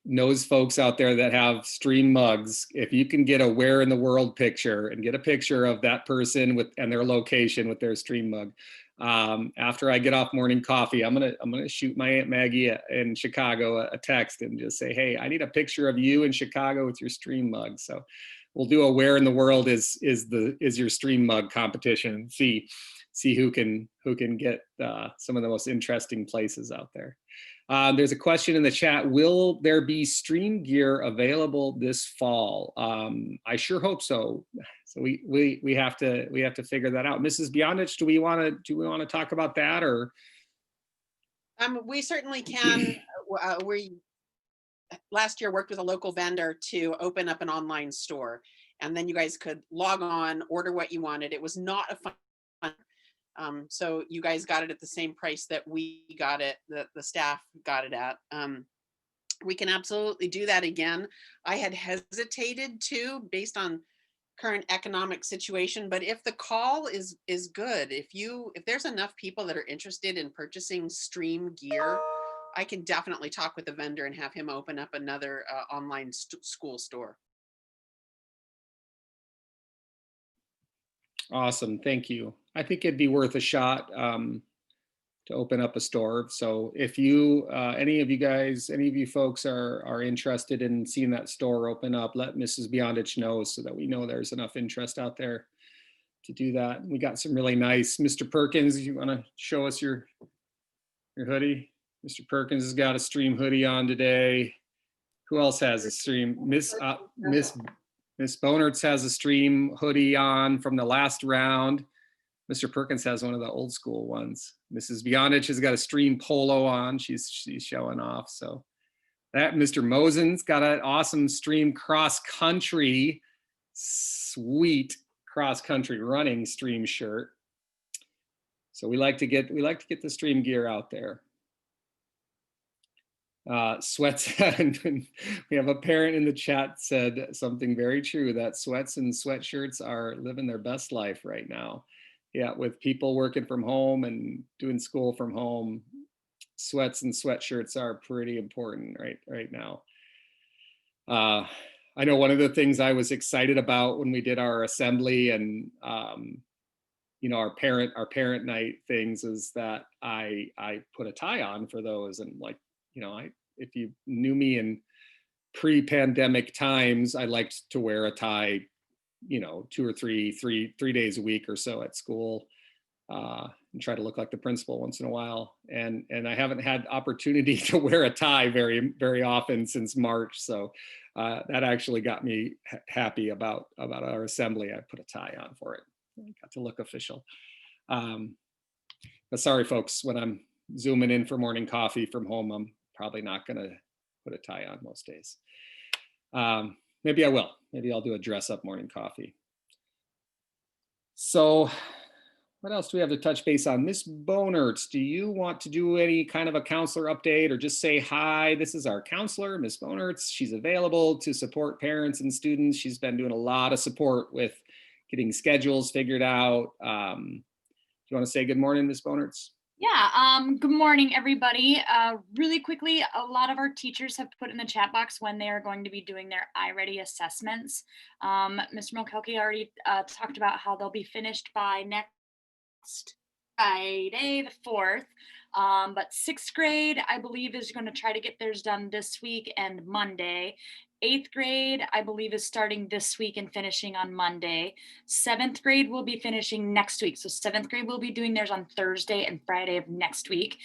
knows folks out there that have STrEAM mugs, if you can get a where in the world picture and get a picture of that person and their location with their STrEAM mug. After I get off morning coffee, I'm gonna shoot my Aunt Maggie in Chicago a text and just say, hey, I need a picture of you in Chicago with your STrEAM mug. So we'll do a where in the world is your STrEAM mug competition. See who can get some of the most interesting places out there. There's a question in the chat. Will there be STrEAM gear available this fall? I sure hope so. So we have to figure that out. Mrs. Beyondich, do we want to talk about that or? We certainly can. We last year worked with a local vendor to open up an online store, and then you guys could log on, order what you wanted. It was not a fun. So you guys got it at the same price that we got it, the staff got it at. We can absolutely do that again. I had hesitated to, based on current economic situation, but if the call is good, if there's enough people that are interested in purchasing STrEAM gear, I can definitely talk with the vendor and have him open up another online school store. Awesome, thank you. I think it'd be worth a shot to open up a store. So if you, any of you folks are interested in seeing that store open up, let Mrs. Beyondich know so that we know there's enough interest out there to do that. We got some really nice, Mr. Perkins, you wanna show us your hoodie? Mr. Perkins has got a STrEAM hoodie on today. Who else has a STrEAM? Miss Bonertz has a STrEAM hoodie on from the last round. Mr. Perkins has one of the old school ones. Mrs. Beyondich has got a STrEAM polo on. She's showing off. So That Mr. Mosin's got an awesome STrEAM cross country, sweet cross country running STrEAM shirt. So we like to get the STrEAM gear out there. Sweats, we have a parent in the chat said something very true, that sweats and sweatshirts are living their best life right now. Yeah, with people working from home and doing school from home, sweats and sweatshirts are pretty important right now. I know one of the things I was excited about when we did our assembly and you know, our parent night things is that I put a tie on for those. And like, you know, if you knew me in pre-pandemic times, I liked to wear a tie, you know, 2 or 3 days a week or so at school, and try to look like the principal once in a while. And I haven't had opportunity to wear a tie very often since March. So that actually got me happy about our assembly. I put a tie on for it. Got to look official. But sorry, folks, when I'm zooming in for morning coffee from home, I'm probably not going to put a tie on most days. Maybe I will. Maybe I'll do a dress up morning coffee. So what else do we have to touch base on? Miss Bonertz, do you want to do any kind of a counselor update or just say hi? This is our counselor, Miss Bonertz. She's available to support parents and students. She's been doing a lot of support with getting schedules figured out. Do you want to say good morning, Miss Bonertz? Yeah, good morning, everybody. Really quickly, a lot of our teachers have put in the chat box when they are going to be doing their iReady assessments. Mr. Milkelke already talked about how they'll be finished by next Friday, the 4th. But 6th grade, I believe, is going to try to get theirs done this week and Monday. 8th grade, I believe, is starting this week and finishing on Monday. 7th grade will be finishing next week. So 7th grade will be doing theirs on Thursday and Friday of next week.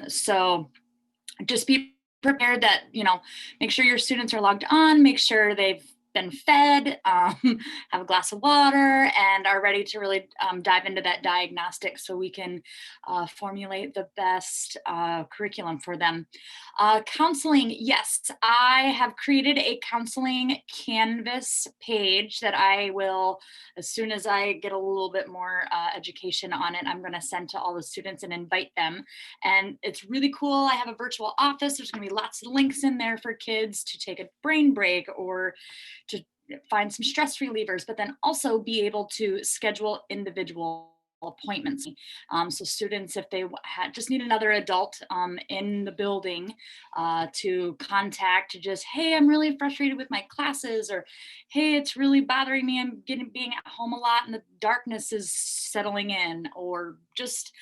So just be prepared that, you know, make sure your students are logged on, make sure they've been fed, have a glass of water, and are ready to really dive into that diagnostic so we can formulate the best curriculum for them. Counseling, yes, I have created a counseling Canvas page that I will, as soon as I get a little bit more education on it, I'm going to send to all the students and invite them. And it's really cool. I have a virtual office. There's going to be lots of links in there for kids to take a brain break or to find some stress relievers, but then also be able to schedule individual appointments. So students, if they just need another adult in the building to contact, to just, hey, I'm really frustrated with my classes, or hey, it's really bothering me, I'm being at home a lot and the darkness is settling in, or just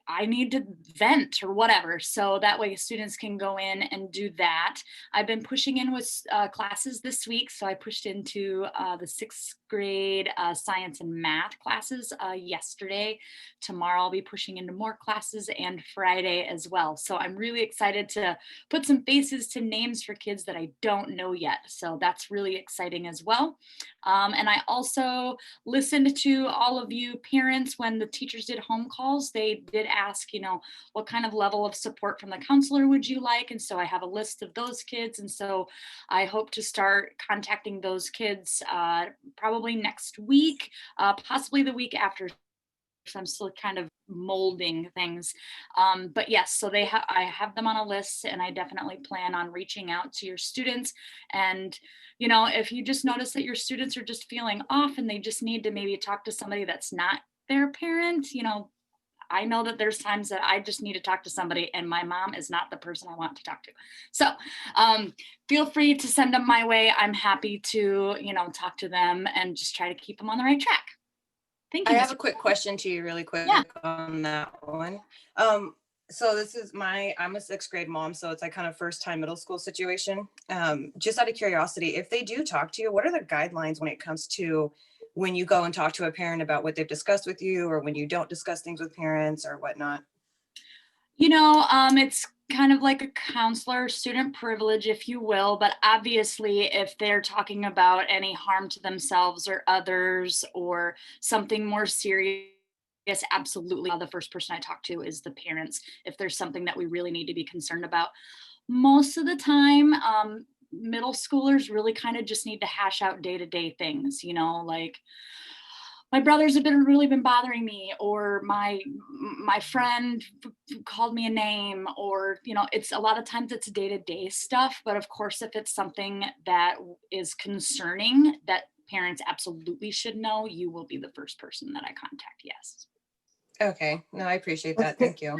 I need to vent or whatever. So that way students can go in and do that. I've been pushing in with classes this week. So I pushed into the 6th grade science and math classes yesterday. Tomorrow I'll be pushing into more classes, and Friday as well. So I'm really excited to put some faces to names for kids that I don't know yet. So that's really exciting as well. And I also listened to all of you parents when the teachers did home calls. They did ask, you know, what kind of level of support from the counselor would you like? And so I have a list of those kids. And so I hope to start contacting those kids probably next week, possibly the week after. So I'm still kind of molding things. But yes, so I have them on a list, and I definitely plan on reaching out to your students. And, you know, if you just notice that your students are just feeling off and they just need to maybe talk to somebody that's not their parent, you know, I know that there's times that I just need to talk to somebody, and my mom is not the person I want to talk to. So feel free to send them my way. I'm happy to, you know, talk to them and just try to keep them on the right track. Thank you. I have a quick question to you really quick on that one. So this is I'm a 6th grade mom, so it's like kind of first time middle school situation. Just out of curiosity, if they do talk to you, what are the guidelines when it comes to when you go and talk to a parent about what they've discussed with you, or when you don't discuss things with parents or whatnot? You know, it's kind of like a counselor student privilege, if you will, but obviously if they're talking about any harm to themselves or others or something more serious, yes, absolutely. The first person I talk to is the parents if there's something that we really need to be concerned about. most of the time, middle schoolers really kind of just need to hash out day-to-day things, like my brothers have really been bothering me, or my friend called me a name, or it's a lot of times it's day-to-day stuff. But of course, if it's something that is concerning that parents absolutely should know, you will be the first person that I contact. Yes. Okay, no, I appreciate that. Thank you.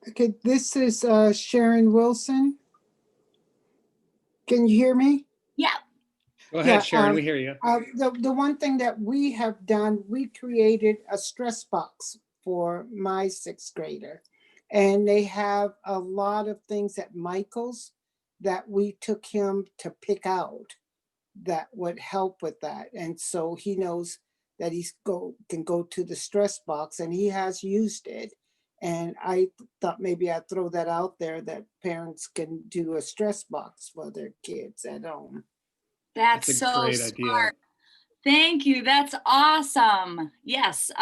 Okay, this is Sharon Wilson. Can you hear me? Yeah. Go ahead, Yeah, Sharon, we hear you. The one thing that we have done, we created a stress box for my sixth grader. And they have a lot of things at Michael's that we took him to pick out that would help with that. And so he knows that can go to the stress box, and he has used it. And I thought maybe I'd throw that out there, that parents can do a stress box for their kids at home. That's a so great smart. idea. Thank you. That's awesome. Yes.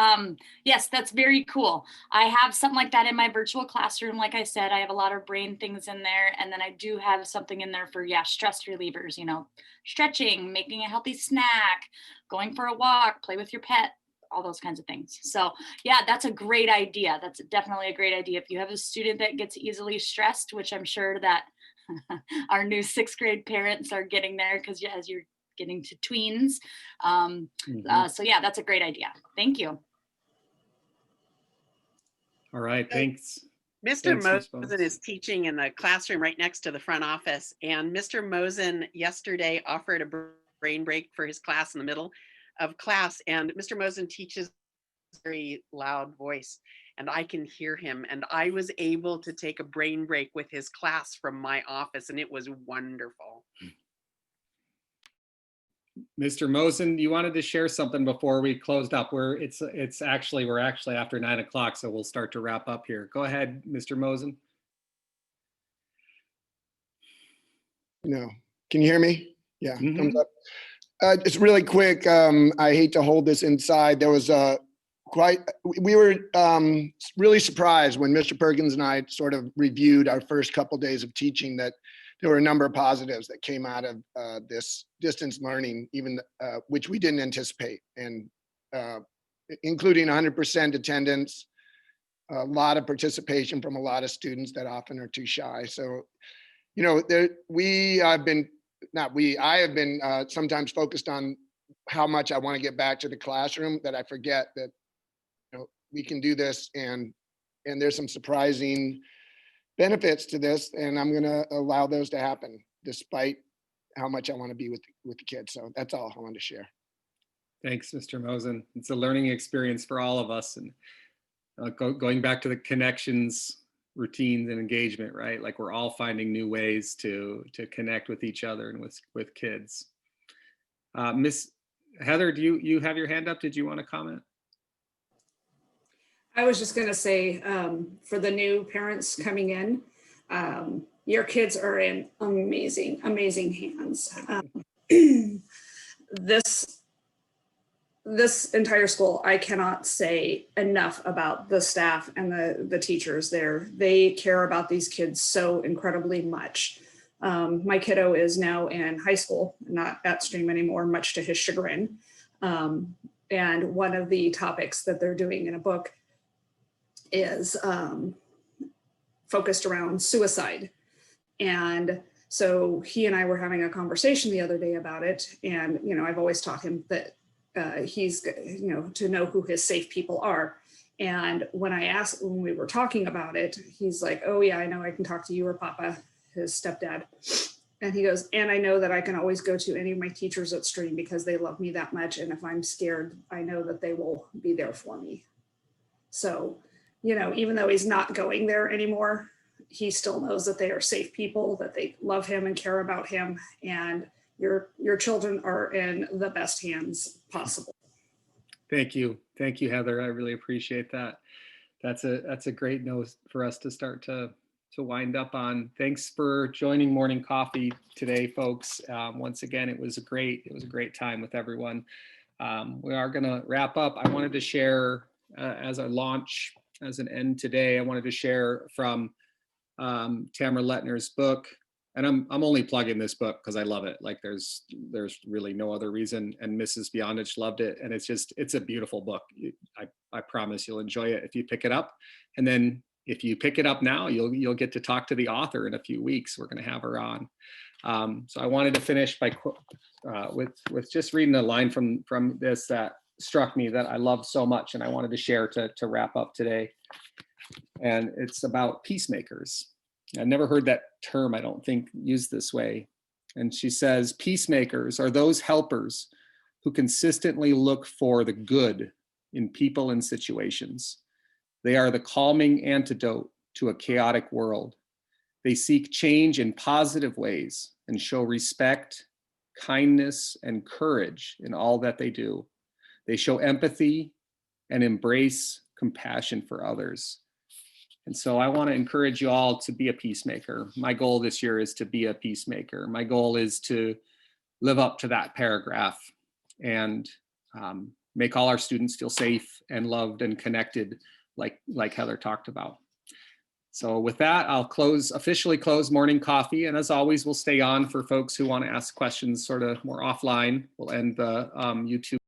Yes, that's very cool. I have something like that in my virtual classroom. Like I said, I have a lot of brain things in there. And then I do have something in there for, stress relievers, stretching, making a healthy snack, going for a walk, play with your pet, all those kinds of things. So yeah, that's a great idea. That's definitely a great idea. If you have a student that gets easily stressed, which I'm sure that our new sixth grade parents are getting there, because as you're getting to tweens. So yeah, that's a great idea. Thank you. All right, thanks. Mr. Thanks, Mosin is teaching in the classroom right next to the front office. And Mr. Mosin yesterday offered a brain break for his class in the middle of class. And Mr. Mosin teaches very loud voice, and I can hear him. And I was able to take a brain break with his class from my office, and it was wonderful. Mr. Mosin, you wanted to share something before we closed up. We're actually after 9 o'clock, so we'll start to wrap up here. Go ahead, Mr. Mosin. No, can you hear me? Yeah, thumbs up. Just really quick. I hate to hold this inside. There was we were really surprised when Mr. Perkins and I sort of reviewed our first couple days of teaching that there were a number of positives that came out of this distance learning, even which we didn't anticipate, and including 100% attendance, a lot of participation from a lot of students that often are too shy. So, I have been sometimes focused on how much I want to get back to the classroom, that I forget that we can do this, and there's some surprising benefits to this, and I'm going to allow those to happen despite how much I want to be with the kids. So that's all I wanted to share. Thanks, Mr. Mosin. It's a learning experience for all of us, and going back to the connections, routines, and engagement, right? Like, we're all finding new ways to connect with each other and with kids. Miss Heather, do you have your hand up? Did you want to comment? I was just going to say, for the new parents coming in, your kids are in amazing, amazing hands. This entire school, I cannot say enough about the staff and the teachers there. They care about these kids so incredibly much. My kiddo is now in high school, not at STrEAM anymore, much to his chagrin. And one of the topics that they're doing in a book is focused around suicide. And so he and I were having a conversation the other day about it. And, I've always taught him that he's, to know who his safe people are. And when we were talking about it, he's like, oh yeah, I know I can talk to you or Papa, his stepdad. And he goes, and I know that I can always go to any of my teachers at STrEAM because they love me that much. And if I'm scared, I know that they will be there for me. So, even though he's not going there anymore, he still knows that they are safe people, that they love him and care about him. And your children are in the best hands possible. Thank you. Thank you, Heather. I really appreciate that. That's a great note for us to start to wind up on. Thanks for joining Morning Coffee today, folks. Once again, it was a great time with everyone. We are going to wrap up. I wanted to share as a launch, as an end today, I wanted to share from Tamara Lettner's book. And I'm only plugging this book because I love it. Like there's really no other reason. And Mrs. Beyondich loved it. And it's a beautiful book. I promise you'll enjoy it if you pick it up. And then if you pick it up now, you'll get to talk to the author in a few weeks. We're going to have her on. So I wanted to finish by with just reading a line from this that struck me that I loved so much, and I wanted to share to wrap up today. And it's about peacemakers. I've never heard that term, I don't think, used this way. And she says, peacemakers are those helpers who consistently look for the good in people and situations. They are the calming antidote to a chaotic world. They seek change in positive ways and show respect, kindness, and courage in all that they do. They show empathy and embrace compassion for others. And so I want to encourage you all to be a peacemaker. My goal this year is to be a peacemaker. My goal is to live up to that paragraph and make all our students feel safe and loved and connected, like Heather talked about. So with that, I'll officially close morning coffee. And as always, we'll stay on for folks who want to ask questions sort of more offline. We'll end the YouTube.